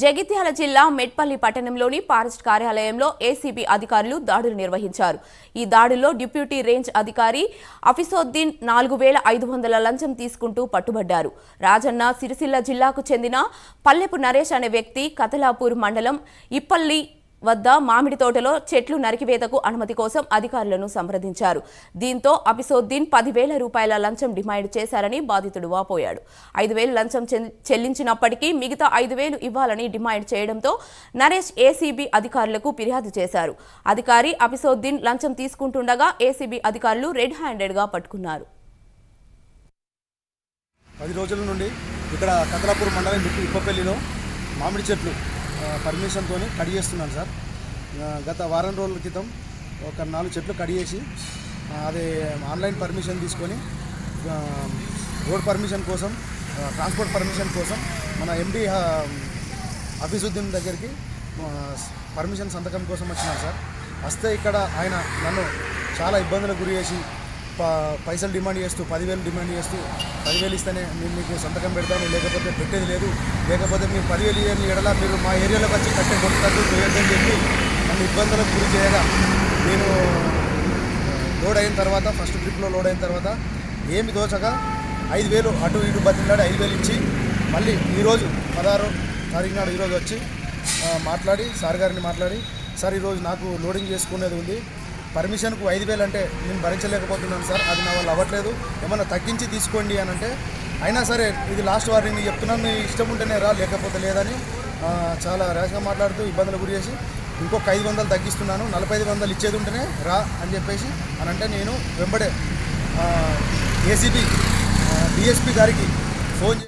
జగిత్యాల జిల్లా మెట్పల్లి పట్టణంలోని ఫారెస్ట్ కార్యాలయంలో ఏసీబీ అధికారులు దాడులు నిర్వహించారు. ఈ దాడుల్లో డిప్యూటీ రేంజ్ అధికారి అఫీసోద్దీన్ 4500 లంచం తీసుకుంటూ పట్టుబడ్డారు. రాజన్న సిరిసిల్ల జిల్లాకు చెందిన పల్లెపు నరేష్ అనే వ్యక్తి కతలాపూర్ మండలం ఇప్పల్లి వద్ద మామిడి తోటలో చెట్లు నరికివేతకు అనుమతి కోసం అధికారులను సంప్రదించారు. దీంతో అఫీసోద్దీన్ 10,000 రూపాయల లంచం డిమాండ్ చేశారని బాధితుడు వాపోయాడు. 5,000 లంచం చెల్లించినప్పటికీ మిగతా 5,000 ఇవ్వాలని డిమాండ్ చేయడంతో నరేష్ ఏసీబీ అధికారులకు ఫిర్యాదు చేశారు. అధికారి అఫీసోద్దీన్ లంచం తీసుకుంటుండగా ఏసీబీ అధికారులు రెడ్ హ్యాండెడ్గా పట్టుకున్నారు. 10 రోజుల నుండి ఇక్కడ కతలాపూర్ మండలం ఇప్పపల్లిలో మామిడి చెట్లు పర్మిషన్తో కట్ చేస్తున్నాను సార్. గత వారం రోజుల క్రితం ఒక 4 చెట్లు కట్ చేసి అదే ఆన్లైన్ పర్మిషన్ తీసుకొని రోడ్ పర్మిషన్ కోసం, ట్రాన్స్పోర్ట్ పర్మిషన్ కోసం మన ఎండి అఫీసుద్దీన్ దగ్గరికి పర్మిషన్ సంతకం కోసం వచ్చినాను సార్. వస్తే ఇక్కడ ఆయన నన్ను చాలా ఇబ్బందులకు గురి చేసి పైసలు డిమాండ్ చేస్తూ 10,000 డిమాండ్ చేస్తూ 10,000 ఇస్తేనే నేను మీకు సంతకం పెడతాను, లేకపోతే పెట్టేది లేదు, లేకపోతే మీరు 10,000 ఇయర్లు ఎడలా మీరు మా ఏరియాలోకి వచ్చి కట్టే కొట్టుకట్టు చేయండి అని చెప్పి నన్ను ఇబ్బందులకు గురి చేయగా నేను లోడ్ అయిన తర్వాత ఫస్ట్ ట్రిప్లో లోడ్ అయిన తర్వాత ఏమి దోచగా 5,000 అటు ఇటు బతిలాడి 5,000 ఇచ్చి మళ్ళీ ఈరోజు 16వ తారీఖు నాడు ఈరోజు వచ్చి మాట్లాడి సార్ గారిని మాట్లాడి, సార్ ఈరోజు నాకు లోడింగ్ చేసుకునేది ఉంది, పర్మిషన్కు 5,000 అంటే నేను భరించలేకపోతున్నాను సార్, అది నా వల్ల అవ్వట్లేదు, ఏమన్నా తగ్గించి తీసుకోండి అని అంటే, అయినా సరే ఇది లాస్ట్ వార్నింగ్ చెప్తున్నాను, మీ ఇష్టం ఉంటేనే రా లేకపోతే లేదని చాలా ర్యాష్గా మాట్లాడుతూ ఇబ్బందులు గురి చేసి ఇంకొక 500 తగ్గిస్తున్నాను, 4500 ఇచ్చేది ఉంటేనే రా అని చెప్పేసి అని అంటే నేను వెంబడే ఏసీబీ డిఎస్పీ గారికి ఫోన్